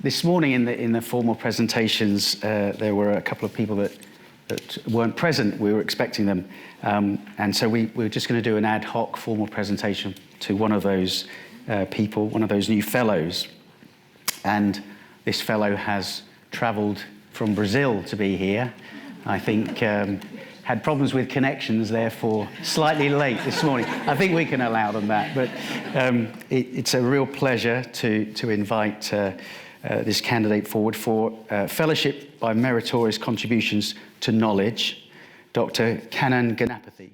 This morning in the formal presentations, there were a couple of people that weren't present. We were expecting them. And so we're just going to do an ad hoc formal presentation to one of those people, one of those new fellows. And this fellow has travelled from Brazil to be here. I think had problems with connections, therefore slightly late this morning. I think we can allow them that. But it's a real pleasure to invite this candidate forward for fellowship by meritorious contributions to knowledge, Dr. Kannan Ganapathy.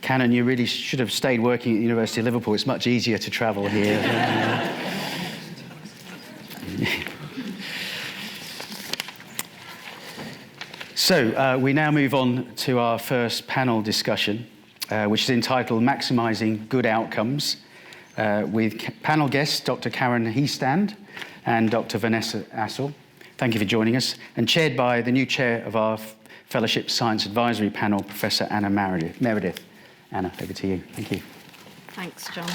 Kannan, you really should have stayed working at the University of Liverpool. It's much easier to travel here. So we now move on to our first panel discussion, which is entitled Maximising Good Outcomes, with panel guests Dr. Karen Hiestand and Dr. Vanessa Ashall. Thank you for joining us, and chaired by the new chair of our Fellowship Science Advisory Panel, Professor Anna Meredith. Anna, over to you. Thank you. Thanks, John.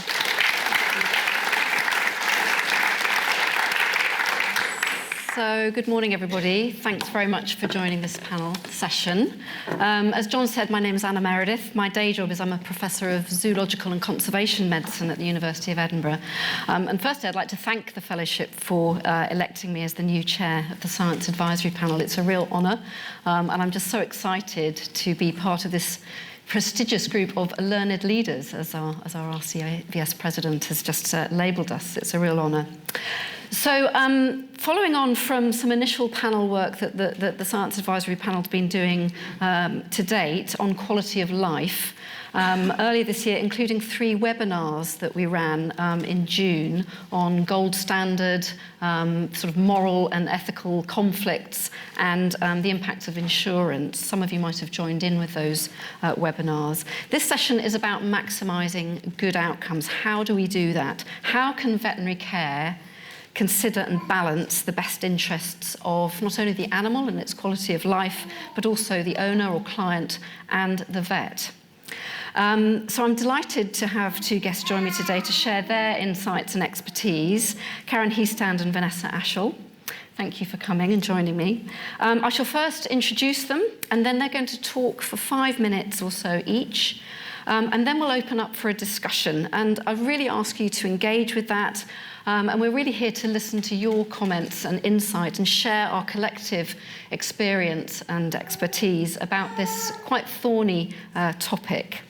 So, good morning, everybody. Thanks very much for joining this panel session. As John said, my name is Anna Meredith. My day job is I'm a professor of zoological and conservation medicine at the University of Edinburgh. And firstly, I'd like to thank the Fellowship for electing me as the new chair of the Science Advisory Panel. It's a real honour, and I'm just so excited to be part of this prestigious group of learned leaders, as our RCVS president has just labelled us. It's a real honour. So, following on from some initial panel work that the Science Advisory Panel has been doing to date on quality of life, earlier this year, including 3 webinars that we ran in June on gold standard, sort of moral and ethical conflicts, and the impact of insurance. Some of you might have joined in with those webinars. This session is about maximising good outcomes. How do we do that? How can veterinary care consider and balance the best interests of not only the animal and its quality of life, but also the owner or client and the vet? So I'm delighted to have 2 guests join me today to share their insights and expertise, Karen Hiestand and Vanessa Ashall. Thank you for coming and joining me. I shall first introduce them, and then they're going to talk for 5 minutes or so each. And then we'll open up for a discussion. And I really ask you to engage with that. And we're really here to listen to your comments and insight and share our collective experience and expertise about this quite thorny topic.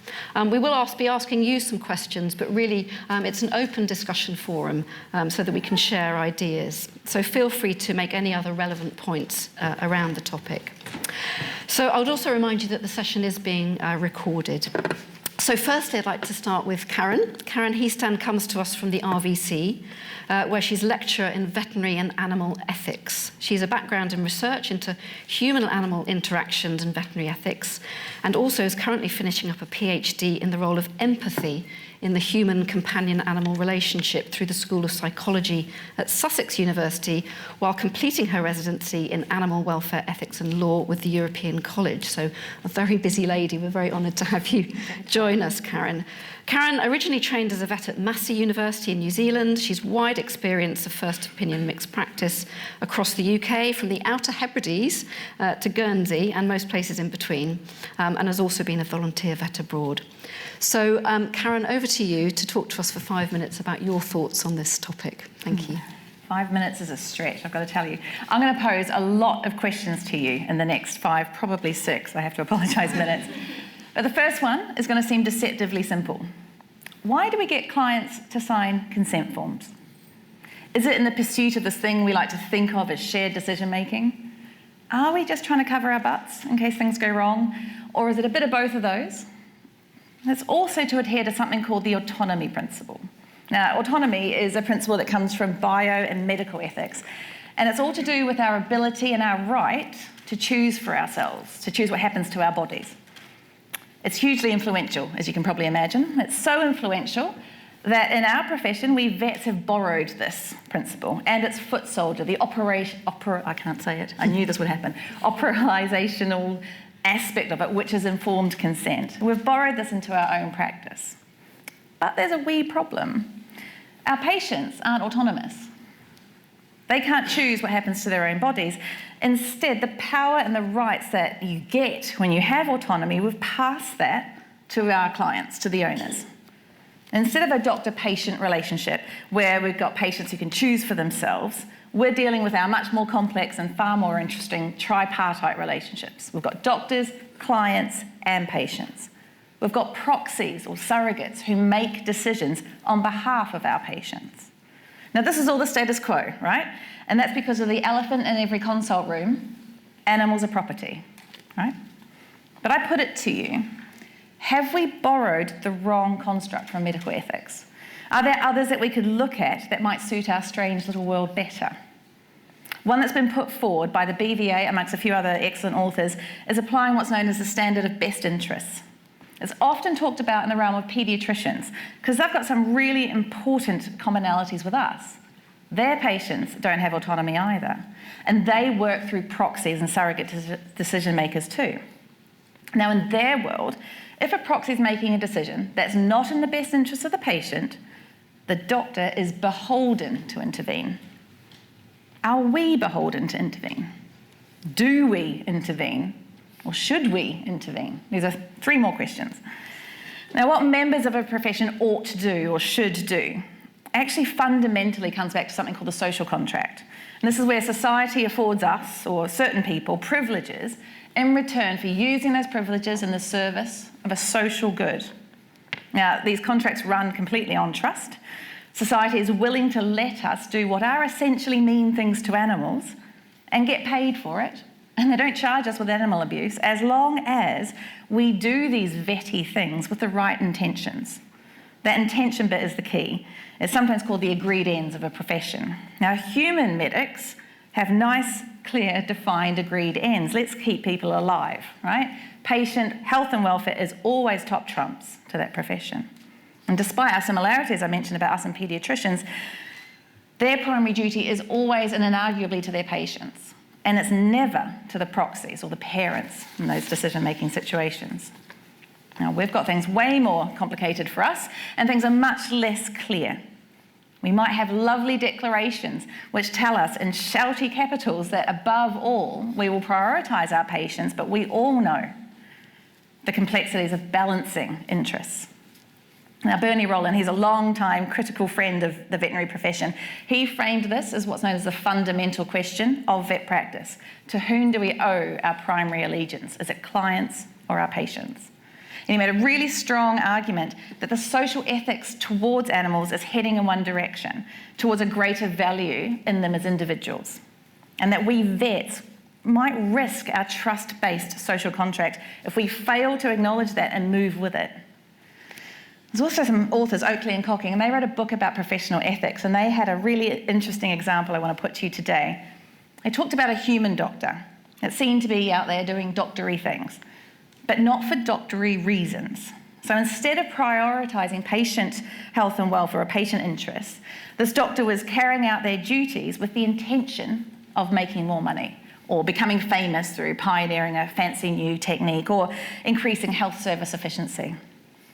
We will be asking you some questions, but really it's an open discussion forum so that we can share ideas. So feel free to make any other relevant points around the topic. So I would also remind you that the session is being recorded. So firstly, I'd like to start with Karen. Karen Hiestand comes to us from the RVC, where she's lecturer in veterinary and animal ethics. She has a background in research into human and animal interactions and veterinary ethics, and also is currently finishing up a PhD in the role of empathy in the human companion-animal relationship through the School of Psychology at Sussex University, while completing her residency in animal welfare ethics and law with the European College. So a very busy lady. We're very honoured to have you join us, Karen. Karen originally trained as a vet at Massey University in New Zealand. She's wide experience of first opinion mixed practice across the UK, from the Outer Hebrides to Guernsey and most places in between, and has also been a volunteer vet abroad. So, Karen, over to you to talk to us for 5 minutes about your thoughts on this topic. Thank you. 5 minutes is a stretch, I've got to tell you. I'm going to pose a lot of questions to you in the next 5, probably 6, I have to apologise, minutes. But the first one is going to seem deceptively simple. Why do we get clients to sign consent forms? Is it in the pursuit of this thing we like to think of as shared decision-making? Are we just trying to cover our butts in case things go wrong? Or is it a bit of both of those? It's also to adhere to something called the autonomy principle. Now, autonomy is a principle that comes from bio and medical ethics, and it's all to do with our ability and our right to choose for ourselves, to choose what happens to our bodies. It's hugely influential, as you can probably imagine. It's so influential that in our profession, we vets have borrowed this principle and its foot soldier, the I can't say it, I knew this would happen, operationalizational aspect of it, which is informed consent. We've borrowed this into our own practice. But there's a wee problem. Our patients aren't autonomous. They can't choose what happens to their own bodies. Instead, the power and the rights that you get when you have autonomy, we've passed that to our clients, to the owners. Instead of a doctor-patient relationship where we've got patients who can choose for themselves, we're dealing with our much more complex and far more interesting tripartite relationships. We've got doctors, clients, and patients. We've got proxies or surrogates who make decisions on behalf of our patients. Now, this is all the status quo, right? And that's because of the elephant in every consult room, animals are property, right? But I put it to you, have we borrowed the wrong construct from medical ethics? Are there others that we could look at that might suit our strange little world better? One that's been put forward by the BVA, amongst a few other excellent authors, is applying what's known as the standard of best interests. It's often talked about in the realm of paediatricians because they've got some really important commonalities with us. Their patients don't have autonomy either, and they work through proxies and surrogate decision makers too. Now, in their world, if a proxy is making a decision that's not in the best interest of the patient, the doctor is beholden to intervene. Are we beholden to intervene? Do we intervene? Or should we intervene? These are 3 more questions. Now, what members of a profession ought to do or should do actually fundamentally comes back to something called the social contract. And this is where society affords us, or certain people, privileges in return for using those privileges in the service of a social good. Now, these contracts run completely on trust. Society is willing to let us do what are essentially mean things to animals and get paid for it. And they don't charge us with animal abuse as long as we do these vetty things with the right intentions. That intention bit is the key. It's sometimes called the agreed ends of a profession. Now, human medics have nice, clear, defined agreed ends. Let's keep people alive, right? Patient health and welfare is always top trumps to that profession. And despite our similarities I mentioned about us and paediatricians, their primary duty is always and inarguably to their patients. And it's never to the proxies or the parents in those decision-making situations. Now, we've got things way more complicated for us, and things are much less clear. We might have lovely declarations which tell us in shouty capitals that above all, we will prioritise our patients, but we all know the complexities of balancing interests. Now, Bernie Rowland, he's a long-time critical friend of the veterinary profession. He framed this as what's known as the fundamental question of vet practice. To whom do we owe our primary allegiance? Is it clients or our patients? And he made a really strong argument that the social ethics towards animals is heading in one direction, towards a greater value in them as individuals. And that we vets might risk our trust-based social contract if we fail to acknowledge that and move with it. There's also some authors, Oakley and Cocking, and they wrote a book about professional ethics, and they had a really interesting example I want to put to you today. They talked about a human doctor that seemed to be out there doing doctory things, but not for doctory reasons. So instead of prioritising patient health and welfare or patient interests, this doctor was carrying out their duties with the intention of making more money or becoming famous through pioneering a fancy new technique or increasing health service efficiency.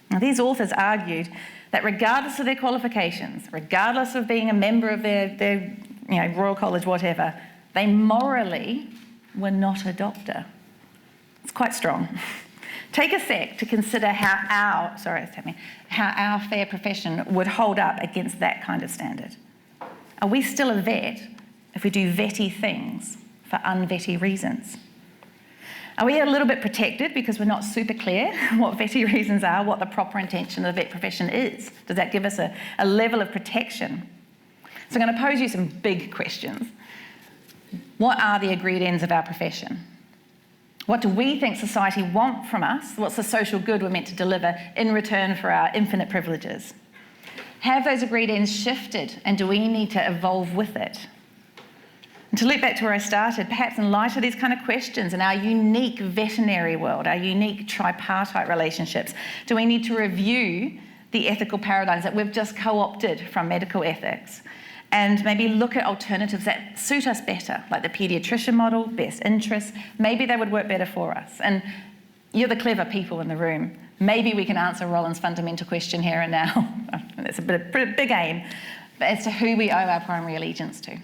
Now, these authors argued that regardless of their qualifications, regardless of being a member of their Royal College, whatever, they morally were not a doctor. It's quite strong. Take a sec to consider how our fair profession would hold up against that kind of standard. Are we still a vet if we do vetty things for unvetty reasons? Are we a little bit protected because we're not super clear what vetty reasons are, what the proper intention of the vet profession is? Does that give us a level of protection? So I'm going to pose you some big questions. What are the agreed ends of our profession? What do we think society want from us? What's the social good we're meant to deliver in return for our infinite privileges? Have those agreed ends shifted, and do we need to evolve with it? And to loop back to where I started, perhaps in light of these kind of questions in our unique veterinary world, our unique tripartite relationships, do we need to review the ethical paradigms that we've just co-opted from medical ethics and maybe look at alternatives that suit us better, like the paediatrician model, best interests? Maybe they would work better for us. And you're the clever people in the room. Maybe we can answer Roland's fundamental question here and now. It's a big aim, but as to who we owe our primary allegiance to.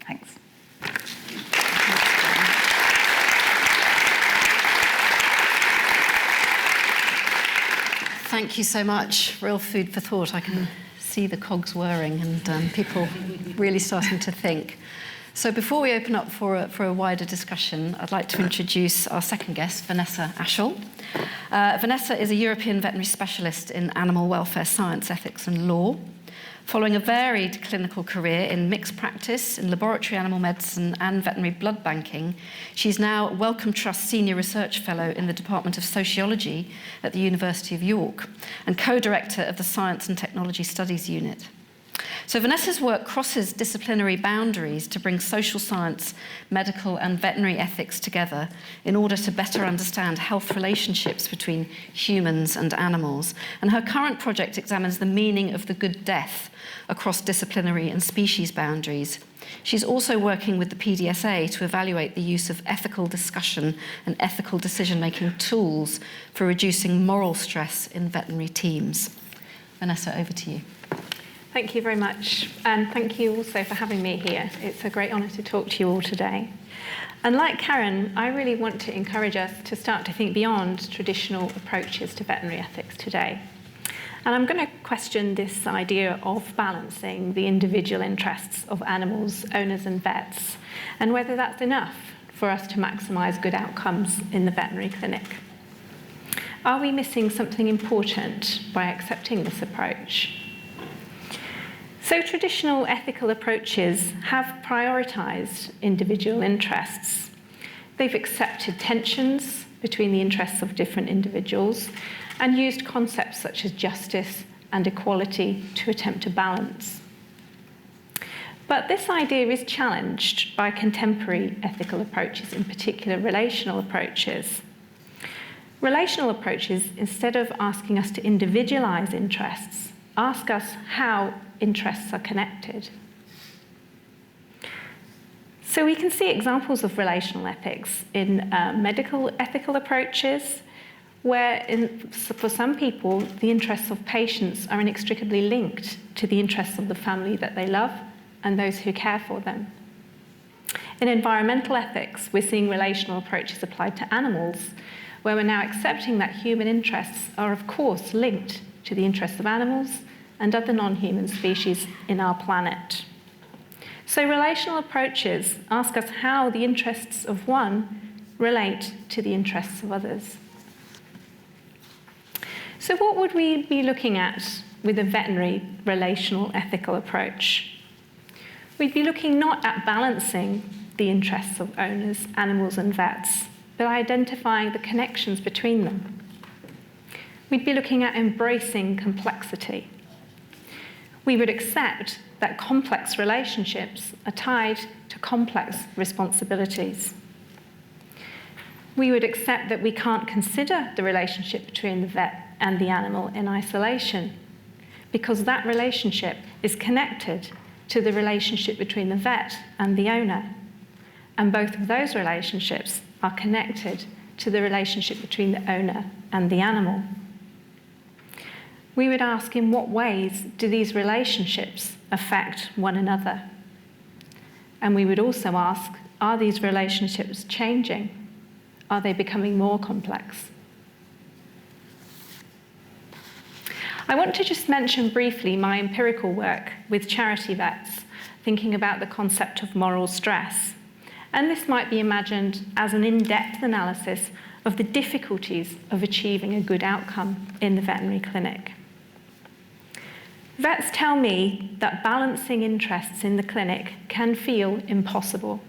Thanks. Thank you so much. Real food for thought. I can see the cogs whirring and people really starting to think. So before we open up for a wider discussion, I'd like to introduce our second guest, Vanessa Ashall. Vanessa is a European veterinary specialist in animal welfare science, ethics and law. Following a varied clinical career in mixed practice, in laboratory animal medicine and veterinary blood banking, she's now Wellcome Trust Senior Research Fellow in the Department of Sociology at the University of York and co-director of the Science and Technology Studies Unit. So Vanessa's work crosses disciplinary boundaries to bring social science, medical and veterinary ethics together in order to better understand health relationships between humans and animals. And her current project examines the meaning of the good death across disciplinary and species boundaries. She's also working with the PDSA to evaluate the use of ethical discussion and ethical decision-making tools for reducing moral stress in veterinary teams. Vanessa, over to you. Thank you very much, and thank you also for having me here. It's a great honour to talk to you all today. And like Karen, I really want to encourage us to start to think beyond traditional approaches to veterinary ethics today. And I'm going to question this idea of balancing the individual interests of animals, owners and vets, and whether that's enough for us to maximise good outcomes in the veterinary clinic. Are we missing something important by accepting this approach? So traditional ethical approaches have prioritised individual interests. They've accepted tensions between the interests of different individuals and used concepts such as justice and equality to attempt to balance. But this idea is challenged by contemporary ethical approaches, in particular relational approaches. Relational approaches, instead of asking us to individualise interests, ask us how interests are connected. So we can see examples of relational ethics in medical ethical approaches, where for some people, the interests of patients are inextricably linked to the interests of the family that they love and those who care for them. In environmental ethics, we're seeing relational approaches applied to animals, where we're now accepting that human interests are, of course, linked to the interests of animals and other non-human species in our planet. So relational approaches ask us how the interests of one relate to the interests of others. So what would we be looking at with a veterinary relational ethical approach? We'd be looking not at balancing the interests of owners, animals and vets, but identifying the connections between them. We'd be looking at embracing complexity. We would accept that complex relationships are tied to complex responsibilities. We would accept that we can't consider the relationship between the vet and the animal in isolation, because that relationship is connected to the relationship between the vet and the owner. And both of those relationships are connected to the relationship between the owner and the animal. We would ask, in what ways do these relationships affect one another? And we would also ask, are these relationships changing? Are they becoming more complex? I want to just mention briefly my empirical work with charity vets, thinking about the concept of moral stress. And this might be imagined as an in-depth analysis of the difficulties of achieving a good outcome in the veterinary clinic. Vets tell me that balancing interests in the clinic can feel impossible.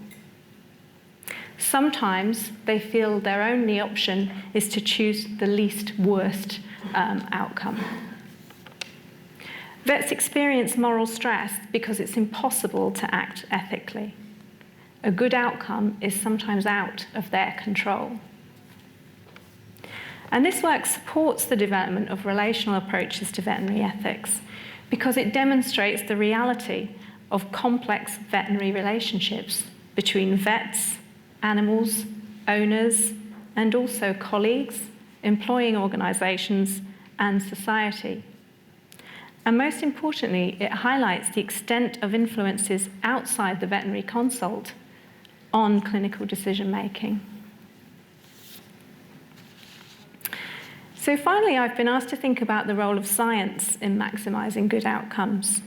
Sometimes they feel their only option is to choose the least worst outcome. Vets experience moral stress because it's impossible to act ethically. A good outcome is sometimes out of their control. And this work supports the development of relational approaches to veterinary ethics because it demonstrates the reality of complex veterinary relationships between vets, animals, owners, and also colleagues, employing organisations, and society. And most importantly, it highlights the extent of influences outside the veterinary consult on clinical decision-making. So finally, I've been asked to think about the role of science in maximising good outcomes.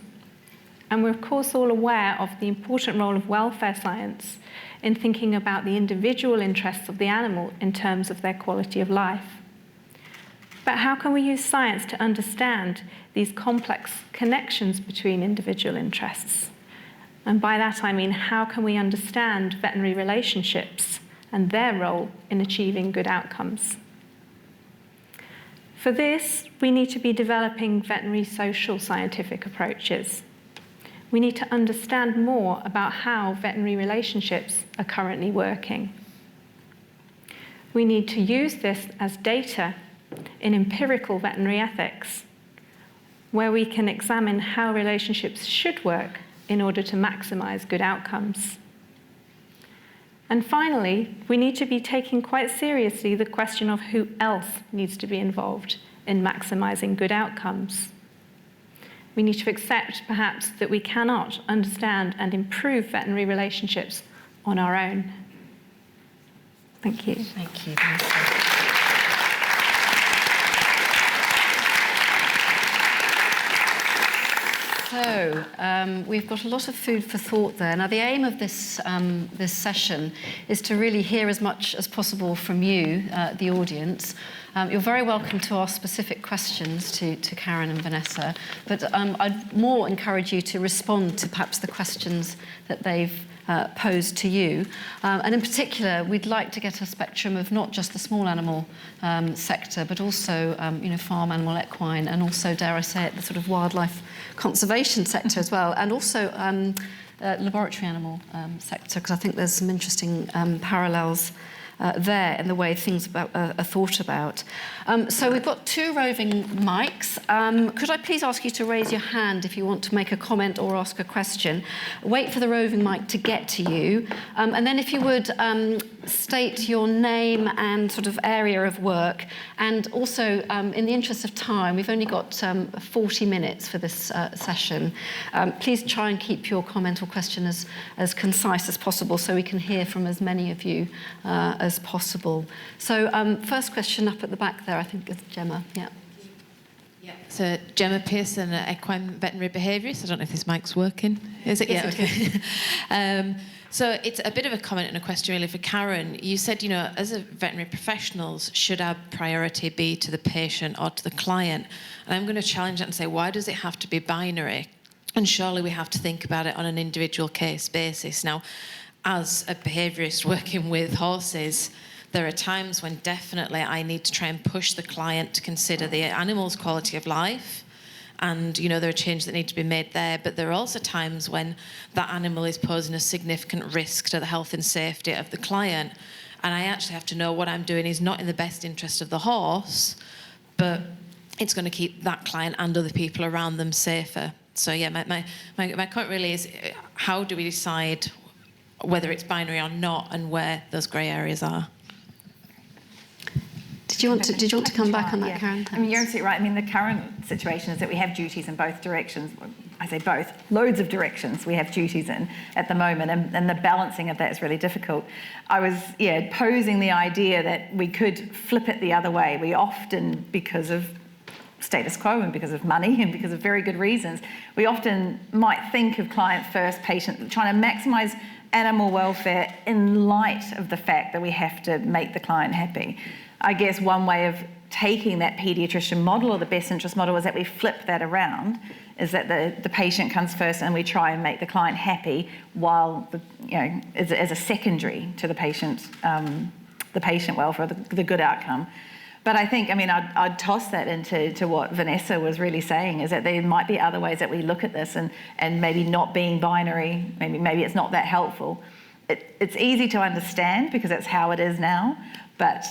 And we're of course all aware of the important role of welfare science in thinking about the individual interests of the animal in terms of their quality of life. But how can we use science to understand these complex connections between individual interests? And by that I mean, how can we understand veterinary relationships and their role in achieving good outcomes? For this, we need to be developing veterinary social scientific approaches. We need to understand more about how veterinary relationships are currently working. We need to use this as data in empirical veterinary ethics, where we can examine how relationships should work in order to maximise good outcomes. And finally, we need to be taking quite seriously the question of who else needs to be involved in maximising good outcomes. We need to accept, perhaps, that we cannot understand and improve veterinary relationships on our own. Thank you. Thank you, Vanessa. So we've got a lot of food for thought there. Now, the aim of this session is to really hear as much as possible from you, the audience. You're very welcome to ask specific questions to Karen and Vanessa, but I'd more encourage you to respond to perhaps the questions that they've posed to you. And in particular, we'd like to get a spectrum of not just the small animal sector, but also farm animal, equine, and also, dare I say it, the sort of wildlife conservation sector as well, and also laboratory animal sector, because I think there's some interesting parallels there in the way things are thought about. So we've got two roving mics. Could I please ask you to raise your hand if you want to make a comment or ask a question? Wait for the roving mic to get to you. And then if you would state your name and sort of area of work. And also, in the interest of time, we've only got 40 minutes for this session. Please try and keep your comment or question as concise as possible so we can hear from as many of you as possible. So first question up at the back there, I think is Gemma. Yeah. Yeah. So Gemma Pearson, equine veterinary behaviourist. I don't know if this mic's working. Is it? Yeah. Okay. So it's a bit of a comment and a question really for Karen. You said, as a veterinary professionals, should our priority be to the patient or to the client? And I'm going to challenge that and say, why does it have to be binary? And surely we have to think about it on an individual case basis. Now, as a behaviourist working with horses, there are times when definitely I need to try and push the client to consider the animal's quality of life. And, there are changes that need to be made there. But there are also times when that animal is posing a significant risk to the health and safety of the client. And I actually have to know what I'm doing is not in the best interest of the horse, but it's going to keep that client and other people around them safer. So, yeah, my point really is, how do we decide whether it's binary or not and where those grey areas are? Did you want to come back on that, yeah. Karen? I mean, you're absolutely right. I mean, the current situation is that we have duties in both directions. I say both, loads of directions we have duties in at the moment, and the balancing of that is really difficult. I was, posing the idea that we could flip it the other way. We often, because of status quo and because of money and because of very good reasons, we often might think of client first, patient, trying to maximise animal welfare in light of the fact that we have to make the client happy. I guess one way of taking that paediatrician model or the best interest model is that we flip that around, is that the patient comes first and we try and make the client happy while, as a secondary to the patient welfare, the good outcome. But I think, I mean, I'd toss that into what Vanessa was really saying, is that there might be other ways that we look at this, and maybe not being binary, maybe it's not that helpful. It's easy to understand because that's how it is now, but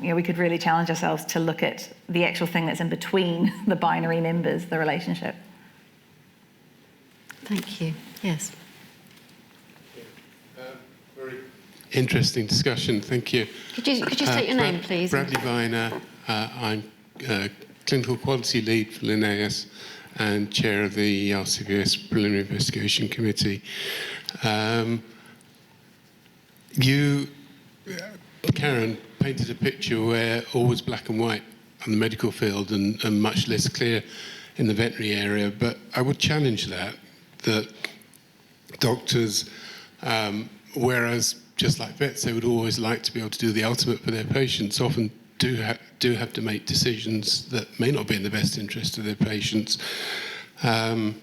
we could really challenge ourselves to look at the actual thing that's in between the binary members, the relationship. Thank you. Yes. Very interesting discussion. Thank you. Could you state your name, please? Bradley Viner. I'm Clinical Quality Lead for Linnaeus and Chair of the RCVS Preliminary Investigation Committee. You, Karen, painted a picture where all was black and white on the medical field and much less clear in the veterinary area, but I would challenge that doctors, whereas just like vets, they would always like to be able to do the ultimate for their patients, often do have to make decisions that may not be in the best interest of their patients. And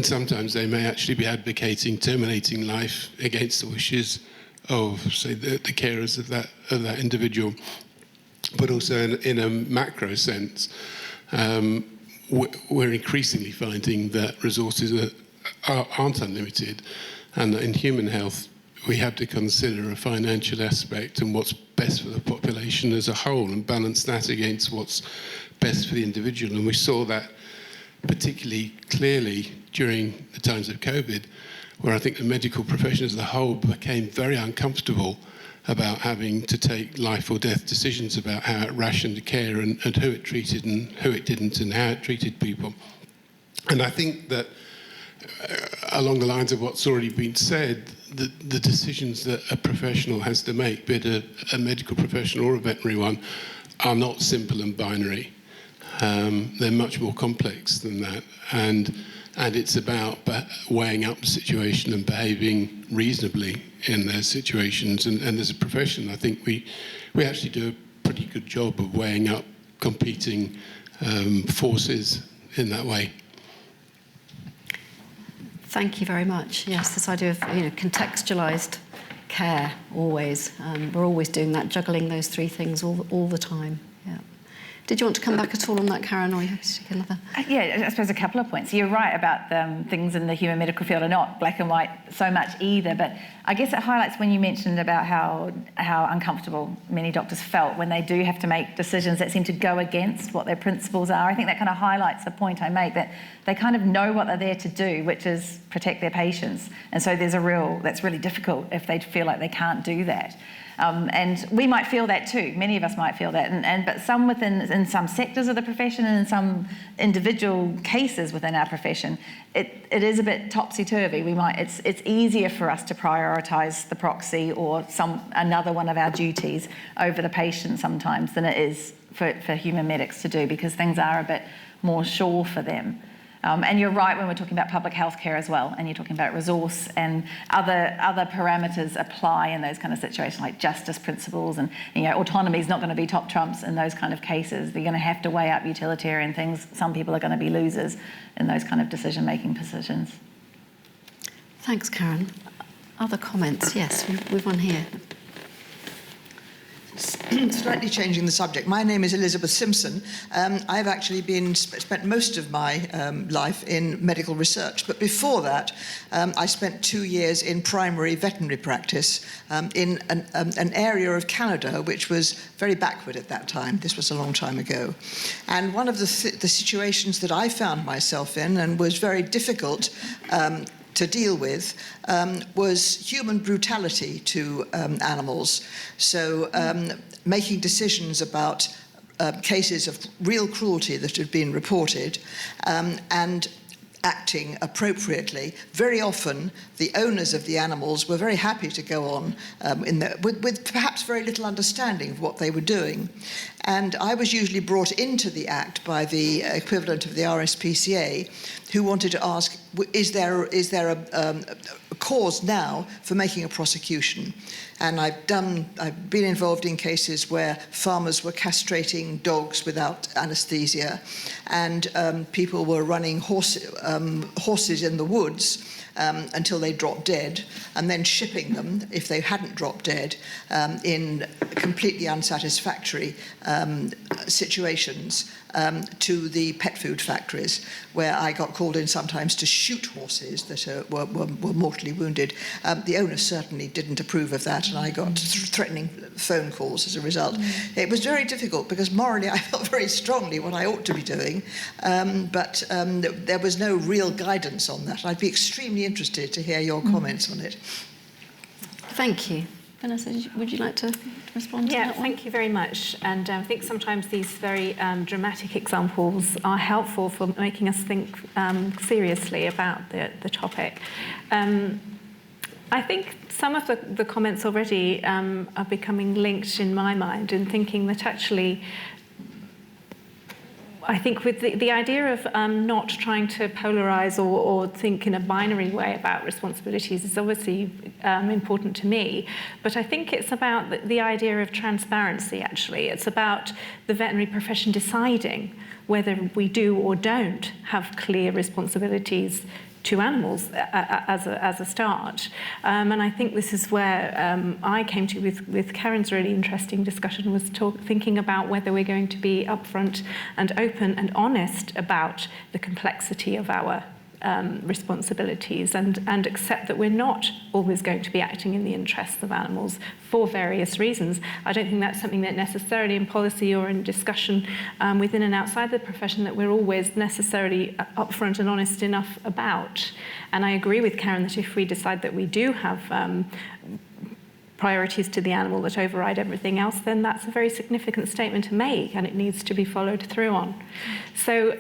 sometimes they may actually be advocating terminating life against the wishes of, say, the carers of that individual. But also in a macro sense, we're increasingly finding that resources aren't unlimited, and that in human health we have to consider a financial aspect and what's best for the population as a whole and balance that against what's best for the individual. And we saw that particularly clearly during the times of COVID, where I think the medical profession as a whole became very uncomfortable about having to take life or death decisions about how it rationed care and who it treated and who it didn't and how it treated people. And I think that along the lines of what's already been said, the decisions that a professional has to make, be it a medical professional or a veterinary one, are not simple and binary. They're much more complex than that. And it's about weighing up the situation and behaving reasonably in those situations. And as a profession, I think we actually do a pretty good job of weighing up competing forces in that way. Thank you very much. Yes, this idea of contextualised care, always. We're always doing that, juggling those three things all the time. Yeah. Did you want to come back at all on that, Karen, or you have to take another? Yeah, I suppose a couple of points. You're right about things in the human medical field are not black and white so much either, but I guess it highlights when you mentioned about how uncomfortable many doctors felt when they do have to make decisions that seem to go against what their principles are. I think that kind of highlights the point I make, that they kind of know what they're there to do, which is protect their patients. And so that's really difficult if they feel like they can't do that. And we might feel that too. Many of us might feel that. But some in some sectors of the profession and in some individual cases within our profession, it is a bit topsy-turvy. It's easier for us to prioritise the proxy or another one of our duties over the patient sometimes than it is for human medics to do, because things are a bit more sure for them. And you're right when we're talking about public health care as well, and you're talking about resource and other parameters apply in those kind of situations, like justice principles, and autonomy is not going to be top trumps in those kind of cases. You're going to have to weigh up utilitarian things. Some people are going to be losers in those kind of decision-making positions. Thanks, Karen. Other comments? Yes, we've one here. Slightly changing the subject. My name is Elizabeth Simpson. I've actually spent most of my life in medical research, but before that, I spent 2 years in primary veterinary practice in an area of Canada which was very backward at that time. This was a long time ago. And one of the situations that I found myself in, and was very difficult to deal with, was human brutality to animals. So making decisions about cases of real cruelty that had been reported and acting appropriately. Very often, the owners of the animals were very happy to go on with perhaps very little understanding of what they were doing. And I was usually brought into the act by the equivalent of the RSPCA, who wanted to ask, is there a cause now for making a prosecution? And I've been involved in cases where farmers were castrating dogs without anaesthesia, and people were running horses in the woods until they drop dead, and then shipping them, if they hadn't dropped dead, in completely unsatisfactory situations to the pet food factories, where I got called in sometimes to shoot horses that were mortally wounded. The owner certainly didn't approve of that, and I got threatening phone calls as a result. It was very difficult because morally I felt very strongly what I ought to be doing, but there was no real guidance on that. I'd be extremely interested to hear your comments on it. Thank you. Vanessa, would you like to respond to that one? Thank you very much. And I think sometimes these very dramatic examples are helpful for making us think seriously about the topic. I think some of the comments already are becoming linked in my mind in thinking that actually, I think with the idea of not trying to polarise or think in a binary way about responsibilities is obviously important to me, but I think it's about the idea of transparency, actually. It's about the veterinary profession deciding whether we do or don't have clear responsibilities to animals as a start. And I think this is where I came to with Karen's really interesting discussion, was thinking about whether we're going to be upfront and open and honest about the complexity of our responsibilities and accept that we're not always going to be acting in the interests of animals for various reasons. I don't think that's something that necessarily in policy or in discussion within and outside the profession that we're always necessarily upfront and honest enough about. And I agree with Karen that if we decide that we do have priorities to the animal that override everything else, then that's a very significant statement to make, and it needs to be followed through on. So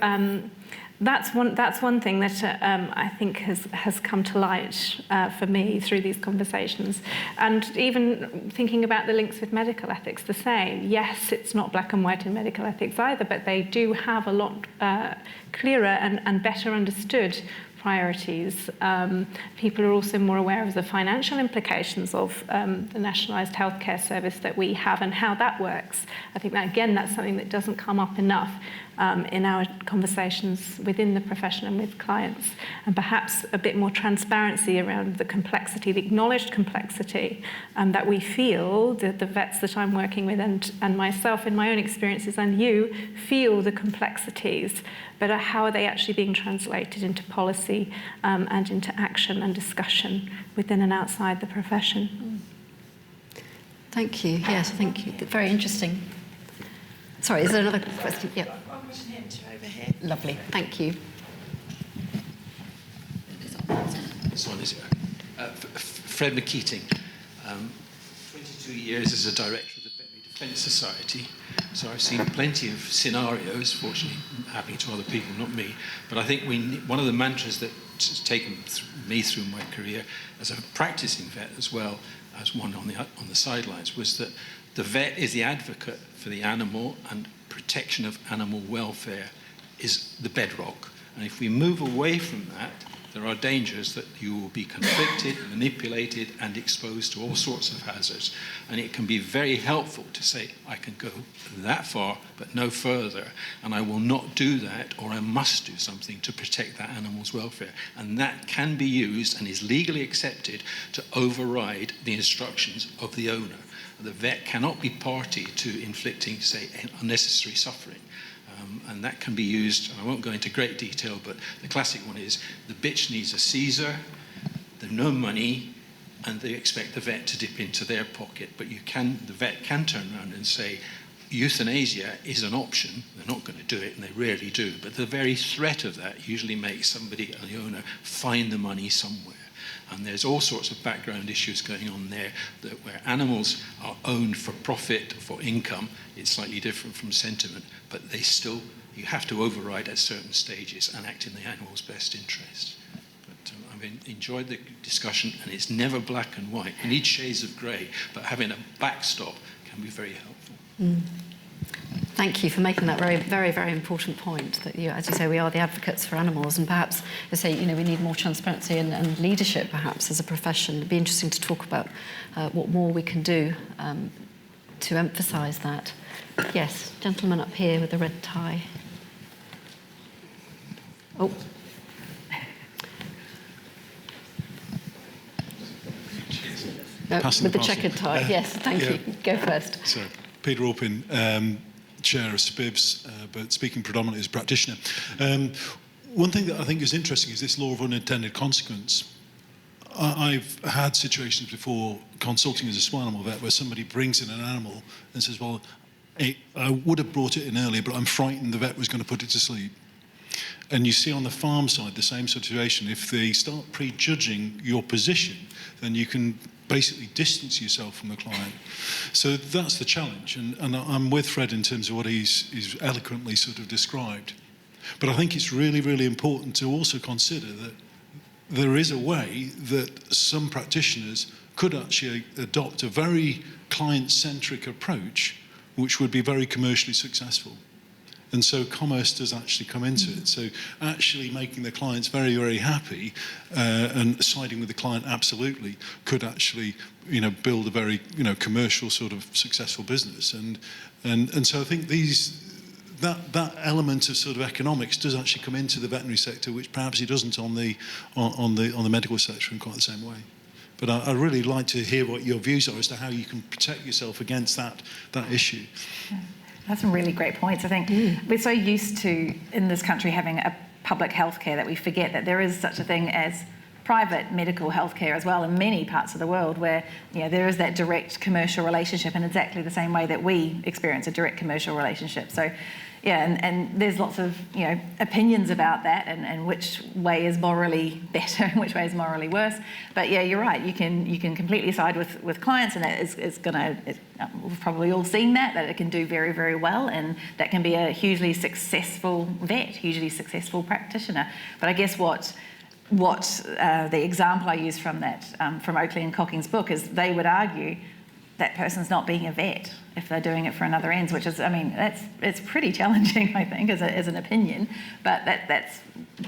that's one thing that I think has come to light for me through these conversations. And even thinking about the links with medical ethics, the same. Yes, it's not black and white in medical ethics either, but they do have a lot clearer and better understood priorities. People are also more aware of the financial implications of the nationalised healthcare service that we have and how that works. I think that, again, that's something that doesn't come up enough in our conversations within the profession and with clients, and perhaps a bit more transparency around the complexity, the acknowledged complexity that we feel, the vets that I'm working with and myself in my own experiences and you feel the complexities, but how are they actually being translated into policy and into action and discussion within and outside the profession? Thank you. Yes, thank you. Very interesting. Sorry, is there another question? Yeah. One question here, two over here. Lovely. Thank you. This one is Fred McKeating. 22 years as a director of the Veterinary Defence Society, so I've seen plenty of scenarios, fortunately happening to other people, not me, but I think one of the mantras that's taken me through my career as a practicing vet as well as one on the sidelines was that the vet is the advocate for the animal, and protection of animal welfare is the bedrock. And if we move away from that, there are dangers that you will be conflicted, manipulated, and exposed to all sorts of hazards. And it can be very helpful to say, I can go that far, but no further, and I will not do that, or I must do something to protect that animal's welfare. And that can be used and is legally accepted to override the instructions of the owner. The vet cannot be party to inflicting, say, unnecessary suffering. And that can be used, and I won't go into great detail, but the classic one is the bitch needs a Caesar, there's no money, and they expect the vet to dip into their pocket. But the vet can turn around and say, euthanasia is an option. They're not going to do it, and they rarely do. But the very threat of that usually makes somebody, the owner, find the money somewhere. And there's all sorts of background issues going on there, that where animals are owned for profit, for income, it's slightly different from sentiment, but you have to override at certain stages and act in the animal's best interest. But I've enjoyed the discussion, and it's never black and white. We need shades of grey, but having a backstop can be very helpful. Thank you for making that very, very, very important point, that as you say, we are the advocates for animals, and perhaps you say, we need more transparency and leadership perhaps as a profession. It'd be interesting to talk about what more we can do to emphasise that. Yes, gentleman up here with the red tie. With the checkered tie, yes, thank you. Go first. So, Peter Orpin, Chair of SPIVS, but speaking predominantly as a practitioner. One thing that I think is interesting is this law of unintended consequence. I've had situations before consulting as a swine animal vet where somebody brings in an animal and says, well, I would have brought it in earlier, but I'm frightened the vet was going to put it to sleep. And you see on the farm side the same situation. If they start prejudging your position, then you can basically distance yourself from the client. So that's the challenge. And I'm with Fred in terms of what he's eloquently sort of described. But I think it's really, really important to also consider that there is a way that some practitioners could actually adopt a very client-centric approach which would be very commercially successful. And so commerce does actually come into it. So actually making the clients very, very happy and siding with the client absolutely could actually, build a very, commercial sort of successful business. And so I think that element of sort of economics does actually come into the veterinary sector, which perhaps it doesn't on the medical sector in quite the same way. But I'd really like to hear what your views are as to how you can protect yourself against that issue. Yeah. That's some really great points. I think we're so used to, in this country, having a public healthcare that we forget that there is such a thing as private medical healthcare as well in many parts of the world where there is that direct commercial relationship in exactly the same way that we experience a direct commercial relationship. So, and there's lots of opinions about that and which way is morally better and which way is morally worse. But you're right. You can completely side with clients, and it's we've probably all seen that it can do very, very well, and that can be a hugely successful vet, hugely successful practitioner. But I guess what the example I use from that from Oakley and Cocking's book is they would argue that person's not being a vet if they're doing it for another ends, which is, it's pretty challenging, I think, as an opinion, but that's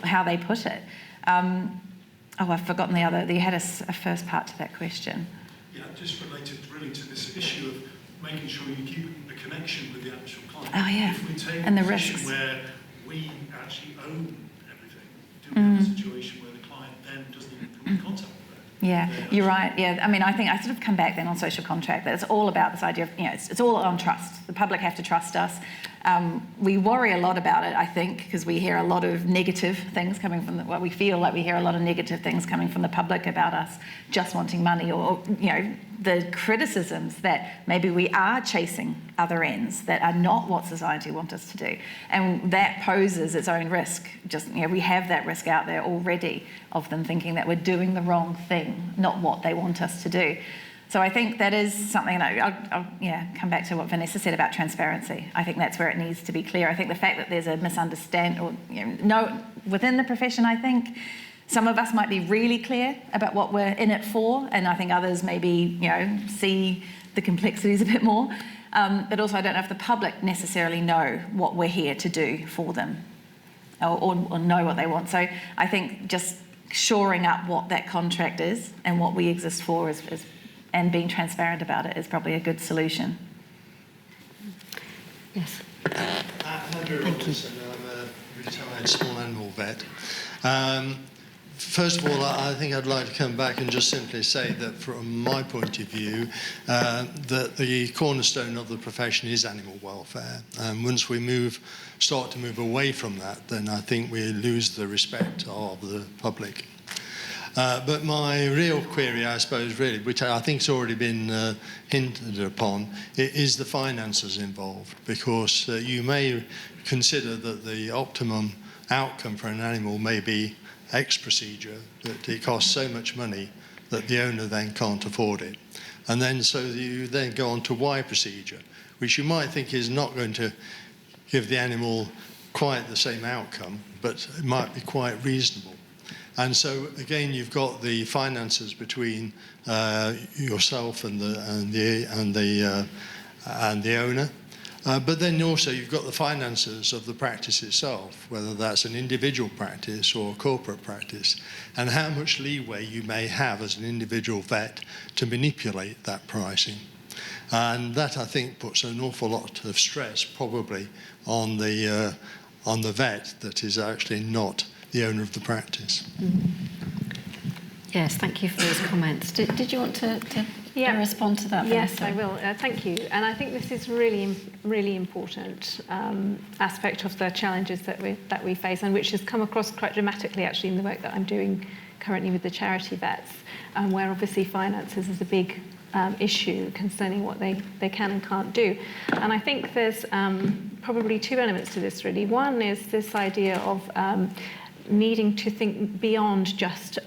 how they put it. I've forgotten you had a first part to that question. Yeah, just related really to this issue of making sure you keep the connection with the actual client. Oh, yeah. If we take And a the position risks. where we actually own everything, do we have a situation where the client then doesn't even come in contact with that? Yeah, you're right. Yeah, I think I sort of come back then on social contract that it's all about this idea of, it's all on trust. The public have to trust us. We worry a lot about it, I think, because we hear a lot of negative things coming from we feel like we hear a lot of negative things coming from the public about us just wanting money or the criticisms that maybe we are chasing other ends that are not what society wants us to do. And that poses its own risk. Just, we have that risk out there already of them thinking that we're doing the wrong thing, not what they want us to do. So I think that is something, and I'll come back to what Vanessa said about transparency. I think that's where it needs to be clear. I think the fact that there's a misunderstanding, or within the profession, I think some of us might be really clear about what we're in it for, and I think others maybe, see the complexities a bit more. But also I don't know if the public necessarily know what we're here to do for them or know what they want. So I think just shoring up what that contract is and what we exist for is and being transparent about it is probably a good solution. Yes. Andrew Robinson, I'm a retired small animal vet. First of all, I think I'd like to come back and just simply say that from my point of view, that the cornerstone of the profession is animal welfare. And once we start to move away from that, then I think we lose the respect of the public. But my real query, I suppose, really, which I think has already been hinted upon, is the finances involved. Because you may consider that the optimum outcome for an animal may be X procedure, that it costs so much money that the owner then can't afford it. And then so you then go on to Y procedure, which you might think is not going to give the animal quite the same outcome, but it might be quite reasonable. And so again, you've got the finances between yourself and the owner, but then also you've got the finances of the practice itself, whether that's an individual practice or a corporate practice, and how much leeway you may have as an individual vet to manipulate that pricing. And that, I think, puts an awful lot of stress probably on the vet that is actually not the owner of the practice. Yes, thank you for those comments. Did you want to to respond to that, Yes, Vanessa? I will. Thank you. And I think this is really important aspect of the challenges that we face, and which has come across quite dramatically actually in the work that I'm doing currently with the charity vets, where obviously finances is a big issue concerning what they can and can't do. And I think there's probably two elements to this really. One is this idea of needing to think beyond just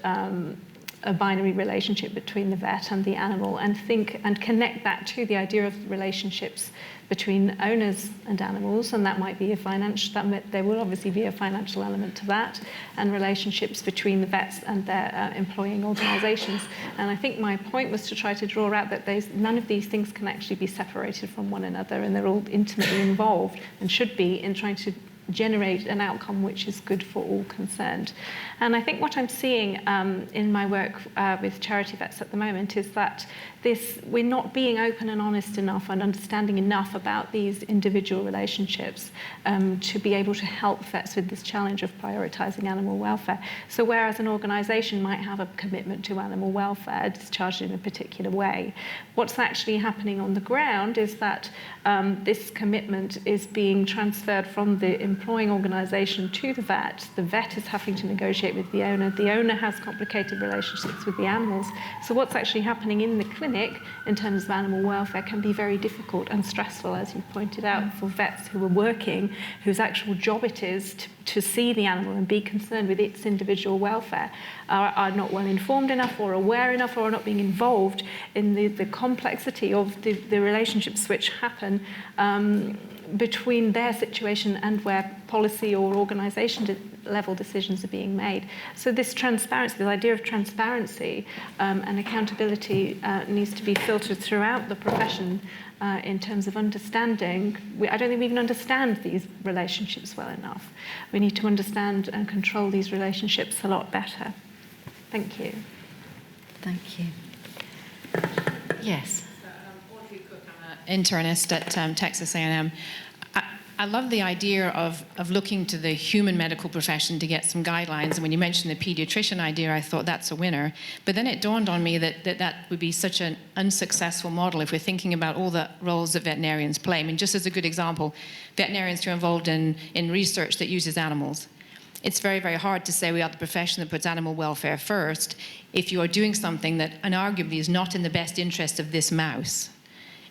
a binary relationship between the vet and the animal, and think and connect that to the idea of relationships between owners and animals, and that might be there will obviously be a financial element to that, and relationships between the vets and their employing organisations. And I think my point was to try to draw out that none of these things can actually be separated from one another, and they're all intimately involved and should be in trying to generate an outcome which is good for all concerned. And I think what I'm seeing in my work with charity vets at the moment is that we're not being open and honest enough and understanding enough about these individual relationships to be able to help vets with this challenge of prioritising animal welfare. So whereas an organisation might have a commitment to animal welfare discharged in a particular way, what's actually happening on the ground is that this commitment is being transferred from the employing organisation to the vet. The vet is having to negotiate with the owner has complicated relationships with the animals. So what's actually happening in the clinic in terms of animal welfare can be very difficult and stressful, as you pointed out, for vets who are working, whose actual job it is to see the animal and be concerned with its individual welfare, are not well informed enough or aware enough, or are not being involved in the complexity of the relationships which happen between their situation and where policy or organisation level decisions are being made. So this transparency, the idea of transparency and accountability needs to be filtered throughout the profession in terms of understanding. I don't think we even understand these relationships well enough. We need to understand and control these relationships a lot better. Thank you. Thank you. Yes. I'm an internist at Texas A&M. I love the idea of looking to the human medical profession to get some guidelines. And when you mentioned the pediatrician idea, I thought that's a winner. But then it dawned on me that would be such an unsuccessful model if we're thinking about all the roles that veterinarians play. I mean, just as a good example, veterinarians who are involved in research that uses animals. It's very, very hard to say we are the profession that puts animal welfare first if you are doing something that arguably is not in the best interest of this mouse.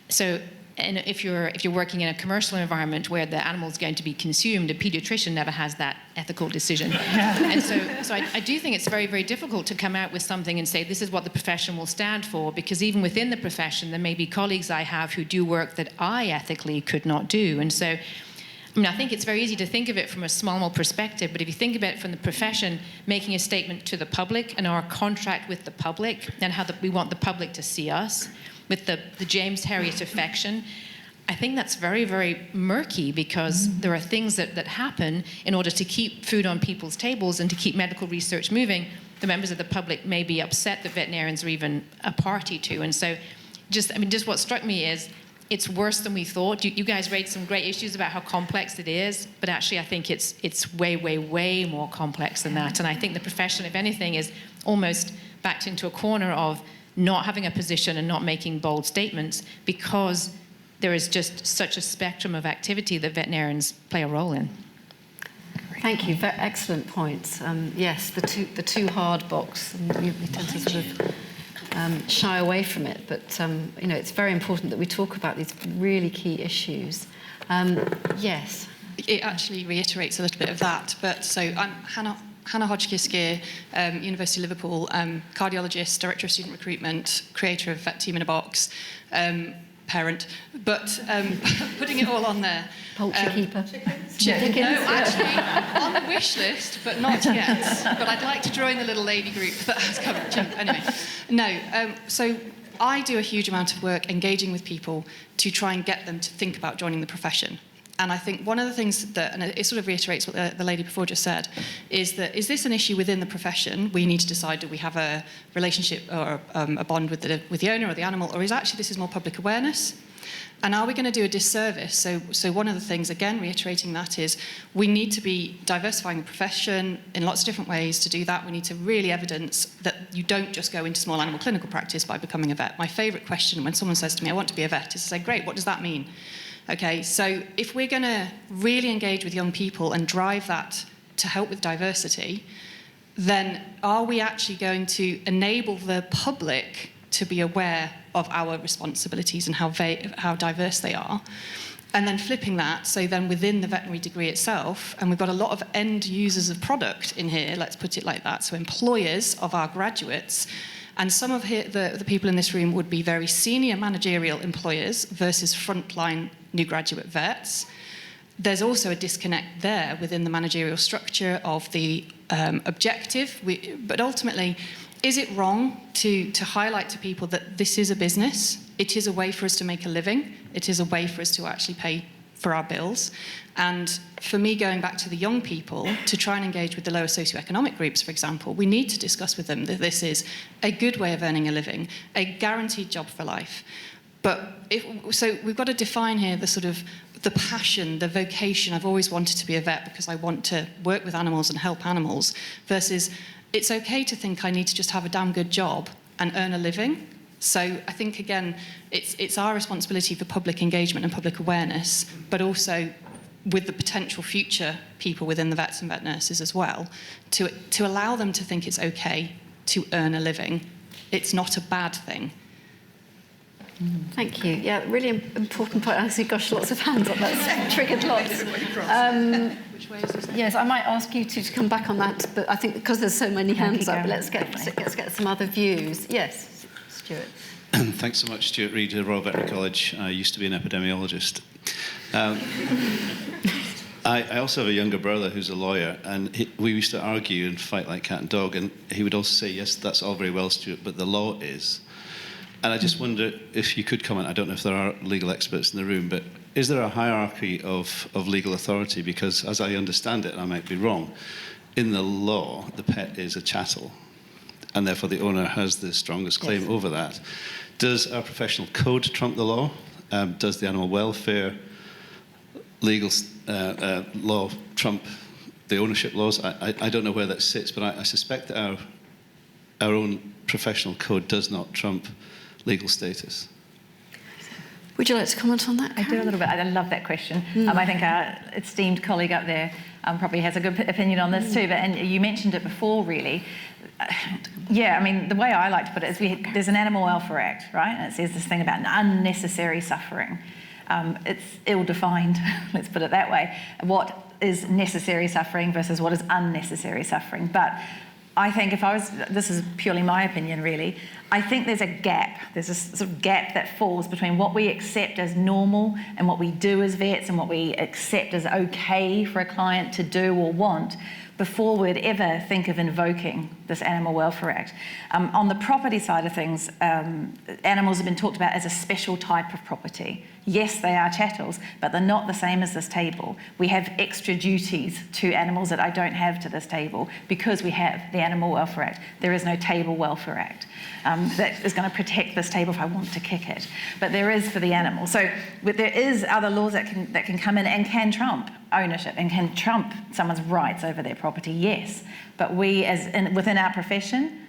So, and if you're working in a commercial environment where the animal is going to be consumed, a pediatrician never has that ethical decision. And so I do think it's very, very difficult to come out with something and say this is what the profession will stand for, because even within the profession there may be colleagues I have who do work that I ethically could not do. And so, I mean, I think it's very easy to think of it from a small perspective, but if you think about it from the profession making a statement to the public and our contract with the public and how we want the public to see us, with the James Herriot affection, I think that's very, very murky, because there are things that happen in order to keep food on people's tables and to keep medical research moving. The members of the public may be upset that veterinarians are even a party to. And so just what struck me is it's worse than we thought. You guys raised some great issues about how complex it is, but actually I think it's way, way, way more complex than that. And I think the profession, if anything, is almost backed into a corner of not having a position and not making bold statements, because there is just such a spectrum of activity that veterinarians play a role in. Thank you. Excellent points. Yes, the too hard box. We tend to sort of shy away from it, but it's very important that we talk about these really key issues. Yes. It actually reiterates a little bit of that. But so I'm Hannah Hodgkiss-Gear, University of Liverpool, cardiologist, director of student recruitment, creator of Vet Team in a Box, parent, but putting it all on there. Poultry keeper. Chickens. No, actually, on the wish list, but not yet. But I'd like to join the little lady group that has come. Anyway, no. So I do a huge amount of work engaging with people to try and get them to think about joining the profession. And I think one of the things that, and it sort of reiterates what the lady before just said, is that is this an issue within the profession? We need to decide, do we have a relationship or a bond with the owner or the animal, or is actually this is more public awareness? And are we going to do a disservice? So one of the things, again, reiterating that, is we need to be diversifying the profession in lots of different ways. To do that, we need to really evidence that you don't just go into small animal clinical practice by becoming a vet. My favourite question when someone says to me, I want to be a vet, is to say, great, what does that mean? Okay, so if we're going to really engage with young people and drive that to help with diversity, then are we actually going to enable the public to be aware of our responsibilities and how diverse they are? And then flipping that, so then within the veterinary degree itself, and we've got a lot of end users of product in here, let's put it like that, so employers of our graduates, and some of the people in this room would be very senior managerial employers versus frontline new graduate vets. There's also a disconnect there within the managerial structure of the objective, but ultimately, is it wrong to highlight to people that this is a business? It is a way for us to make a living. It is a way for us to actually pay for our bills. And for me, going back to the young people, to try and engage with the lower socioeconomic groups, for example, we need to discuss with them that this is a good way of earning a living, a guaranteed job for life. But so we've got to define here the sort of the passion, the vocation. I've always wanted to be a vet because I want to work with animals and help animals, versus it's okay to think I need to just have a damn good job and earn a living. So I think, again, it's our responsibility for public engagement and public awareness, but also with the potential future people within the vets and vet nurses as well, to allow them to think it's okay to earn a living. It's not a bad thing. Thank you. Yeah, really important point. I see, gosh, lots of hands up. That's triggered lots. Which way is this? Yes, I might ask you to come back on that, but I think because there's so many hands up, let's get some other views. Yes, Stuart. Thanks so much, Stuart Reid, Royal Veterinary College. I used to be an epidemiologist. I also have a younger brother who's a lawyer, and we used to argue and fight like cat and dog, and he would also say, yes, that's all very well, Stuart, but the law is. And I just wonder if you could comment, I don't know if there are legal experts in the room, but is there a hierarchy of legal authority? Because as I understand it, and I might be wrong, in the law, the pet is a chattel, and therefore the owner has the strongest claim over that. Does our professional code trump the law? Does the animal welfare legal law trump the ownership laws? I don't know where that sits, but I suspect that our own professional code does not trump legal status. Would you like to comment on that, Karen? I do a little bit. I love that question. I think our esteemed colleague up there probably has a good opinion on this too. And you mentioned it before, really. Yeah, I mean, the way I like to put it is there's an Animal Welfare Act, right? And it says this thing about unnecessary suffering. It's ill-defined, let's put it that way. What is necessary suffering versus what is unnecessary suffering? But I think this is purely my opinion really, I think there's a gap. There's a sort of gap that falls between what we accept as normal and what we do as vets and what we accept as okay for a client to do or want before we'd ever think of invoking this Animal Welfare Act. On the property side of things, animals have been talked about as a special type of property. Yes, they are chattels, but they're not the same as this table. We have extra duties to animals that I don't have to this table because we have the Animal Welfare Act. There is no Table Welfare Act that is going to protect this table if I want to kick it. But there is for the animal. So there is other laws that can come in and can trump ownership and can trump someone's rights over their property, yes. But within our profession,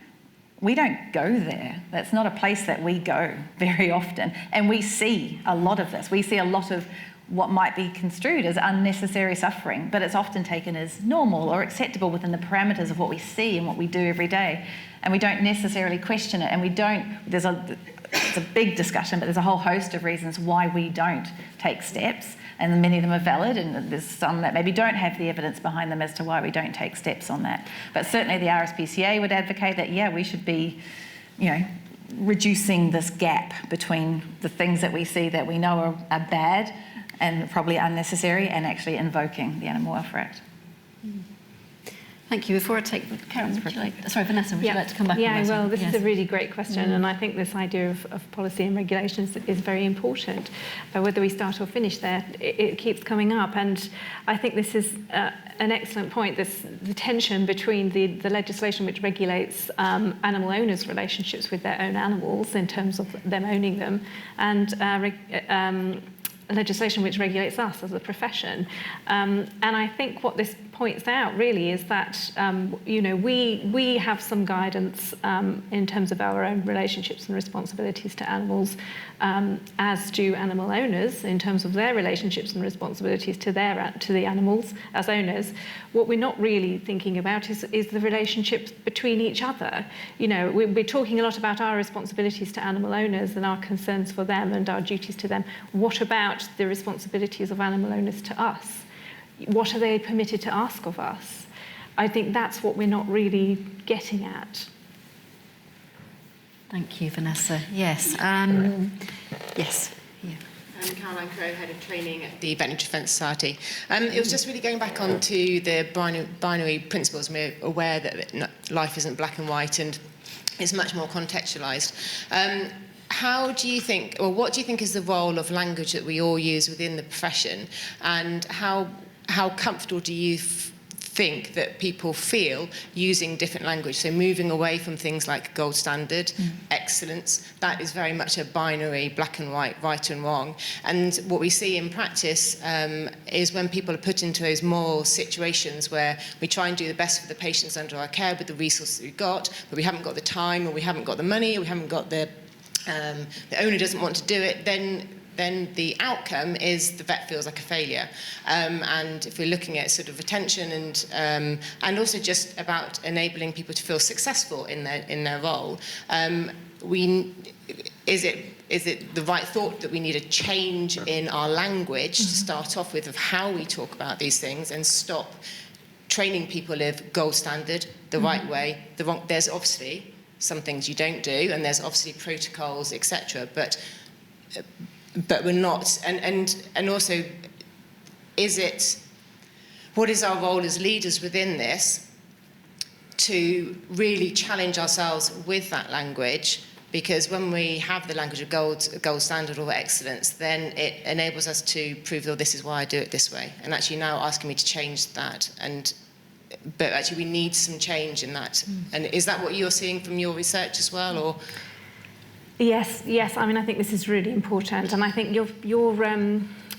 we don't go there. That's not a place that we go very often. And we see a lot of this. We see a lot of what might be construed as unnecessary suffering, but it's often taken as normal or acceptable within the parameters of what we see and what we do every day. And we don't necessarily question it. And it's a big discussion, but there's a whole host of reasons why we don't take steps. And many of them are valid, and there's some that maybe don't have the evidence behind them as to why we don't take steps on that. But certainly the RSPCA would advocate that, yeah, we should be, reducing this gap between the things that we see that we know are bad and probably unnecessary and actually invoking the Animal Welfare Act. Thank you. Before I take Karen, Vanessa, would you like to come back on that? this? Well, this is a really great question, and I think this idea of policy and regulations is very important. Whether we start or finish there, it keeps coming up, and I think this is an excellent point, the tension between the legislation which regulates animal owners' relationships with their own animals in terms of them owning them, and legislation which regulates us as a profession. And I think what this points out really is that we have some guidance in terms of our own relationships and responsibilities to animals, as do animal owners in terms of their relationships and responsibilities to the animals as owners. What we're not really thinking about is the relationships between each other. We're talking a lot about our responsibilities to animal owners and our concerns for them and our duties to them. What about the responsibilities of animal owners to us? What are they permitted to ask of us? I think that's what we're not really getting at. Thank you, Vanessa. Yes. Yes. Yeah. I'm Caroline Crowe, Head of Training at the Veterinary Defence Society. It was just really going back onto the binary principles. We're aware that life isn't black and white and it's much more contextualised. How do you think, or what do you think is the role of language that we all use within the profession, and how comfortable do you think that people feel using different language? So moving away from things like gold standard, excellence, that is very much a binary, black and white, right and wrong. And what we see in practice is when people are put into those moral situations where we try and do the best for the patients under our care with the resources we've got, but we haven't got the time, or we haven't got the money, or we haven't got the owner doesn't want to do it, then the outcome is the vet feels like a failure. And if we're looking at sort of retention and also just about enabling people to feel successful in their role, is it the right thought that we need a change in our language to start off with of how we talk about these things and stop training people live gold standard, the right way, the wrong? There's obviously some things you don't do, and there's obviously protocols, etc. But we're not, and also, what is our role as leaders within this to really challenge ourselves with that language? Because when we have the language of gold standard or excellence, then it enables us to prove, oh, this is why I do it this way. And actually now asking me to change that, but actually we need some change in that. And is that what you're seeing from your research as well, or? Yes. I mean, I think this is really important, and I think you're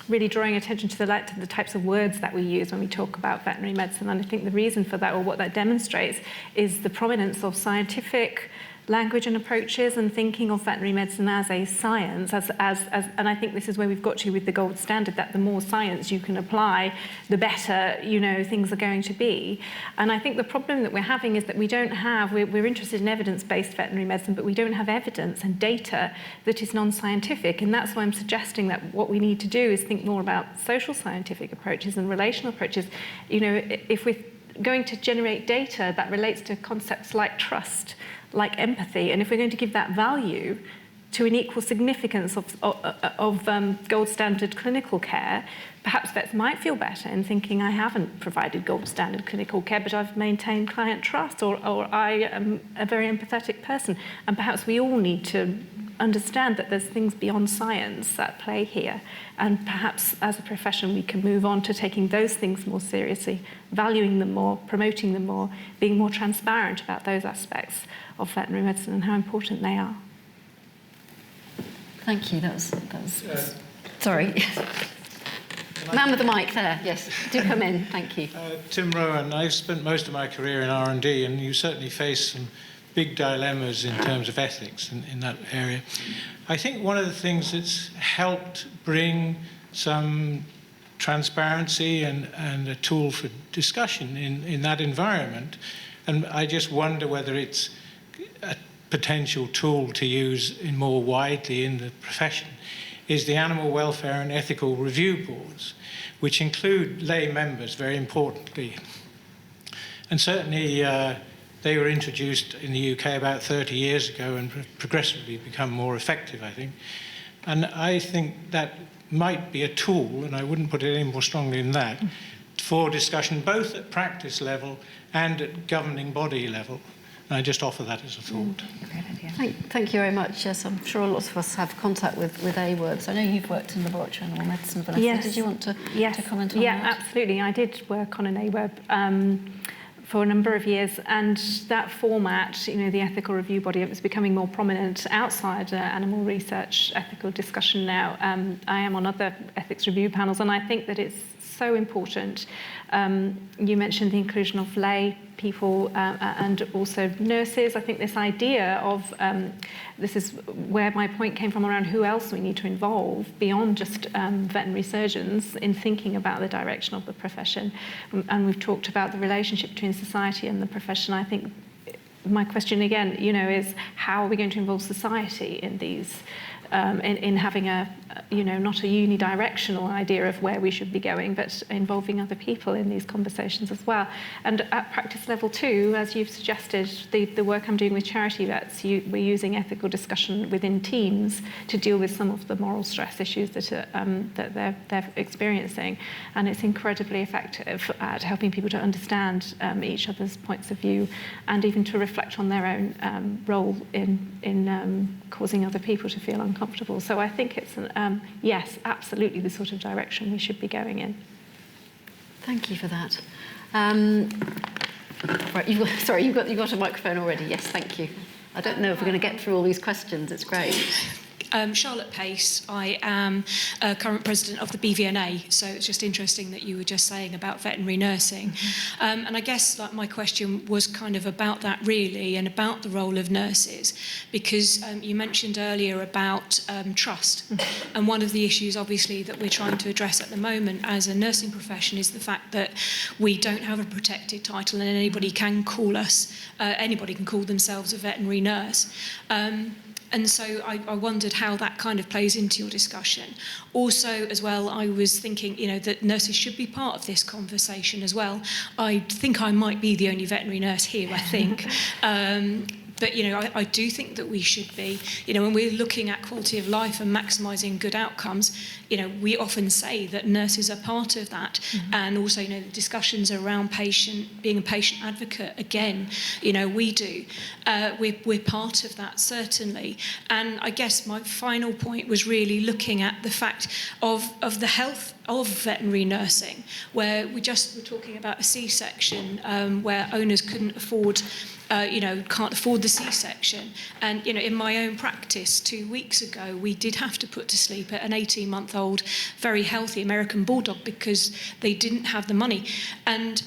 really drawing attention to the types of words that we use when we talk about veterinary medicine. And I think the reason for that, or what that demonstrates, is the prominence of scientific language and approaches and thinking of veterinary medicine as a science, and I think this is where we've got to with the gold standard, that the more science you can apply, the better, things are going to be. And I think the problem that we're having is that we're interested in evidence-based veterinary medicine, but we don't have evidence and data that is non-scientific. And that's why I'm suggesting that what we need to do is think more about social scientific approaches and relational approaches. If we're going to generate data that relates to concepts like trust, like empathy, and if we're going to give that value to an equal significance of gold standard clinical care, perhaps vets might feel better in thinking, I haven't provided gold standard clinical care, but I've maintained client trust, or I am a very empathetic person. And perhaps we all need to understand that there's things beyond science at play here. And perhaps as a profession, we can move on to taking those things more seriously, valuing them more, promoting them more, being more transparent about those aspects of veterinary medicine and how important they are. Thank you. That was sorry. Man with the mic there. Yes, do come in. Thank you. Tim Rowan. I've spent most of my career in R&D, and you certainly face some big dilemmas in terms of ethics in that area. I think one of the things that's helped bring some transparency and a tool for discussion in that environment, and I just wonder whether it's a potential tool to use more widely in the profession, is the animal welfare and ethical review boards, which include lay members, very importantly. And certainly they were introduced in the UK about 30 years ago and progressively become more effective, I think. And I think that might be a tool, and I wouldn't put it any more strongly than that, for discussion both at practice level and at governing body level. And I just offer that as a thought. Thank you very much. Yes, I'm sure lots of us have contact with AWORBs. I know you've worked in laboratory animal medicine, Vanessa. Yes. Did you want to comment on that? Yeah, absolutely. I did work on an AWORB for a number of years, and that format, the ethical review body, it was becoming more prominent outside animal research ethical discussion now. I am on other ethics review panels, and I think that it's so important. You mentioned the inclusion of lay people and also nurses. I think this idea of, this is where my point came from around who else we need to involve beyond just veterinary surgeons in thinking about the direction of the profession. And we've talked about the relationship between society and the profession. I think my question again, is how are we going to involve society in these, in having a, not a unidirectional idea of where we should be going, but involving other people in these conversations as well. And at practice level 2, as you've suggested, the work I'm doing with charity vets, we're using ethical discussion within teams to deal with some of the moral stress issues that they're experiencing. And it's incredibly effective at helping people to understand each other's points of view and even to reflect on their own role in causing other people to feel uncomfortable. So I think it's, yes, absolutely the sort of direction we should be going in. Thank you for that. Right, you've got a microphone already. Yes, thank you. I don't know if we're going to get through all these questions. It's great. Charlotte Pace. I am current president of the BVNA, so it's just interesting that you were just saying about veterinary nursing. And I guess my question was kind of about that really, and about the role of nurses, because you mentioned earlier about trust. And one of the issues obviously that we're trying to address at the moment as a nursing profession is the fact that we don't have a protected title and anybody can call themselves a veterinary nurse. And so I wondered how that kind of plays into your discussion. Also, as well, I was thinking, that nurses should be part of this conversation as well. I think I might be the only veterinary nurse here, I think. But, I do think that we should be, when we're looking at quality of life and maximising good outcomes, we often say that nurses are part of that. And also, the discussions around being a patient advocate, again, we do. We're part of that, certainly. And I guess my final point was really looking at the fact of the health of veterinary nursing, where we just were talking about a C-section, where owners couldn't afford can't afford the C-section. And, in my own practice 2 weeks ago, we did have to put to sleep an 18-month-old, very healthy American bulldog because they didn't have the money. And,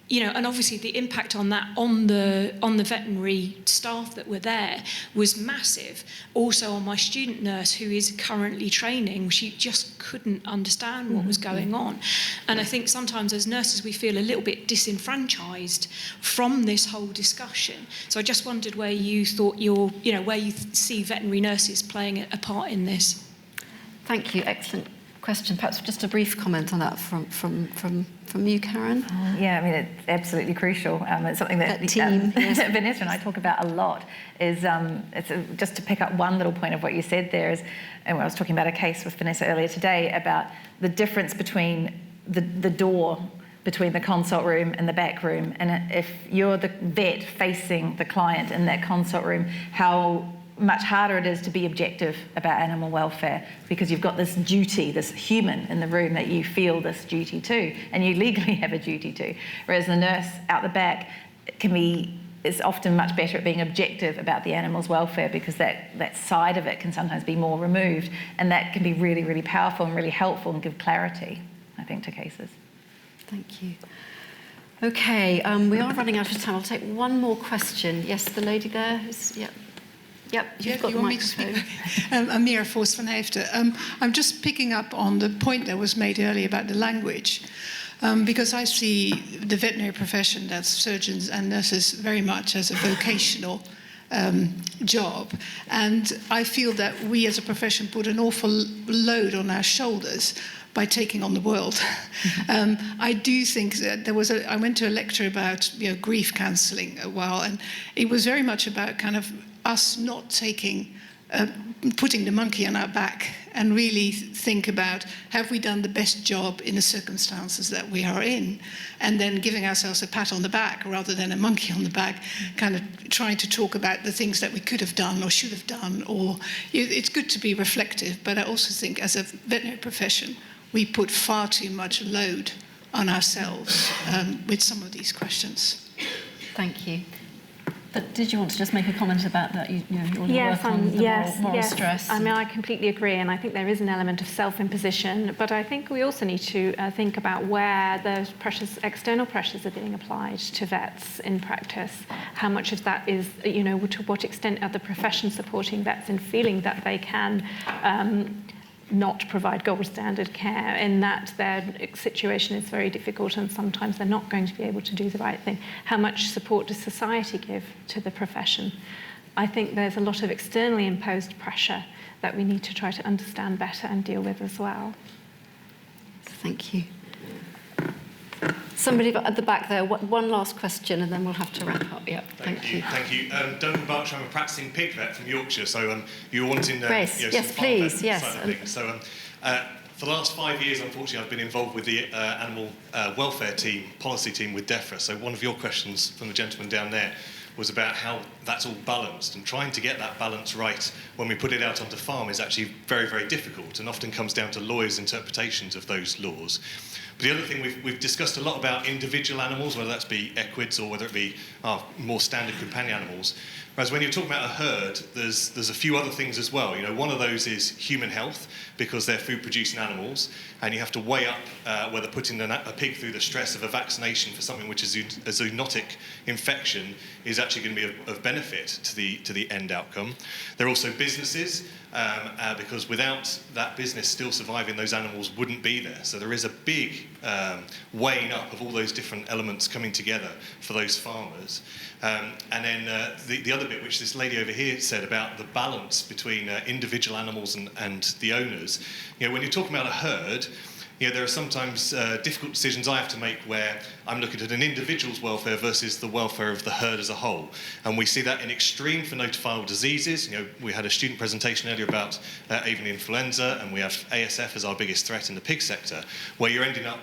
and obviously the impact on that on the veterinary staff that were there was massive. Also on my student nurse who is currently training, she just couldn't understand what was going on. And I think sometimes as nurses we feel a little bit disenfranchised from this whole discussion. So I just wondered where you thought where you see veterinary nurses playing a part in this. Thank you. Excellent question. Perhaps just a brief comment on that from you, Karen. Yeah, I mean, it's absolutely crucial. It's something that team, yes. Vanessa and I talk about a lot. Just to pick up one little point of what you said there is, and I was talking about a case with Vanessa earlier today about the difference between the door between the consult room and the back room, and if you're the vet facing the client in that consult room, how much harder it is to be objective about animal welfare because you've got this duty, this human in the room that you feel this duty to, and you legally have a duty to. Whereas the nurse out the back is often much better at being objective about the animal's welfare because that side of it can sometimes be more removed, and that can be really, really powerful and really helpful and give clarity, I think, to cases. Thank you. Okay, we are running out of time. I'll take one more question. Yes, the lady there. Yep, you've got the microphone. Amira Force van Heeften. I'm just picking up on the point that was made earlier about the language, because I see the veterinary profession, that's surgeons and nurses, very much as a vocational job. And I feel that we as a profession put an awful load on our shoulders by taking on the world. I do think that I went to a lecture about grief counselling a while, and it was very much about kind of us not putting the monkey on our back and really think about, have we done the best job in the circumstances that we are in? And then giving ourselves a pat on the back rather than a monkey on the back, kind of trying to talk about the things that we could have done or should have done. Or it's good to be reflective, but I also think as a veterinary profession, we put far too much load on ourselves with some of these questions. Thank you. But did you want to just make a comment about that? Your Yes, work on the moral yes. stress. I mean, I completely agree, and I think there is an element of self-imposition, but I think we also need to think about where those pressures, external pressures, are being applied to vets in practice. How much of that is, to what extent are the profession supporting vets in feeling that they can not provide gold standard care, in that their situation is very difficult and sometimes they're not going to be able to do the right thing. How much support does society give to the profession? I think there's a lot of externally imposed pressure that we need to try to understand better and deal with as well. Thank you. Somebody at the back there, one last question and then we'll have to wrap up. Yeah, thank you. Thank you. Duncan Berkshire, I'm a practicing pig vet from Yorkshire, so you were wanting Grace, yes, some please, yes. side of things. So for the last 5 years, unfortunately, I've been involved with the animal welfare team, policy team with DEFRA. So one of your questions from the gentleman down there was about how that's all balanced, and trying to get that balance right when we put it out onto farm is actually very, very difficult, and often comes down to lawyers' interpretations of those laws. But the other thing, we've discussed a lot about individual animals, whether that's be equids or whether it be more standard companion animals. Whereas when you're talking about a herd, there's a few other things as well. One of those is human health, because they're food-producing animals, and you have to weigh up whether putting a pig through the stress of a vaccination for something which is a zoonotic infection is actually going to be of benefit to the end outcome. There are also businesses, because without that business still surviving, those animals wouldn't be there. So there is a big weighing up of all those different elements coming together for those farmers. And then the other bit, which this lady over here said about the balance between individual animals and the owners. When you're talking about a herd, there are sometimes difficult decisions I have to make where I'm looking at an individual's welfare versus the welfare of the herd as a whole. And we see that in extreme for notifiable diseases. We had a student presentation earlier about avian influenza, and we have ASF as our biggest threat in the pig sector, where you're ending up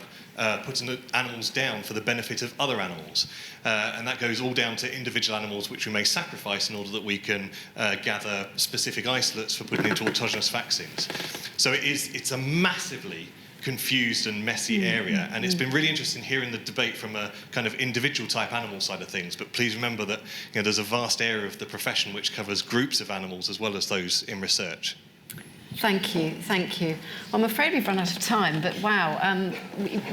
putting the animals down for the benefit of other animals. And that goes all down to individual animals which we may sacrifice in order that we can gather specific isolates for putting into autogenous vaccines. So it's a massively confused and messy area, and it's been really interesting hearing the debate from a kind of individual type animal side of things. But please remember that there's a vast area of the profession which covers groups of animals as well as those in research. Thank you, thank you. Well, I'm afraid we've run out of time, but wow,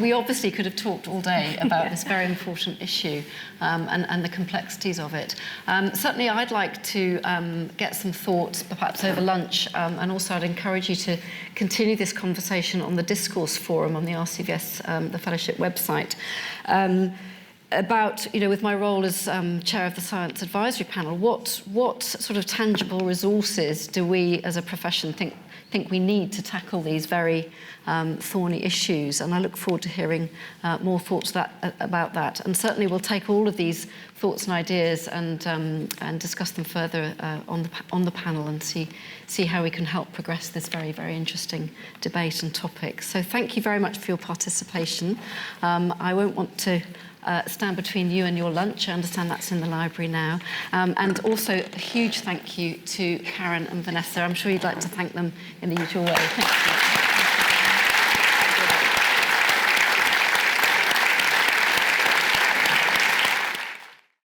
we obviously could have talked all day about this very important issue and the complexities of it. Certainly, I'd like to get some thoughts, perhaps over lunch, and also I'd encourage you to continue this conversation on the Discourse Forum on the RCVS, the Fellowship website. About, with my role as chair of the Science Advisory Panel, what sort of tangible resources do we as a profession think we need to tackle these very thorny issues? And I look forward to hearing more thoughts about that. And certainly we'll take all of these thoughts and ideas and discuss them further on the panel and see how we can help progress this very, very interesting debate and topic. So thank you very much for your participation. I won't want to stand between you and your lunch. I understand that's in the library now. And also a huge thank you to Karen and Vanessa. I'm sure you'd like to thank them in the usual way. Thank you.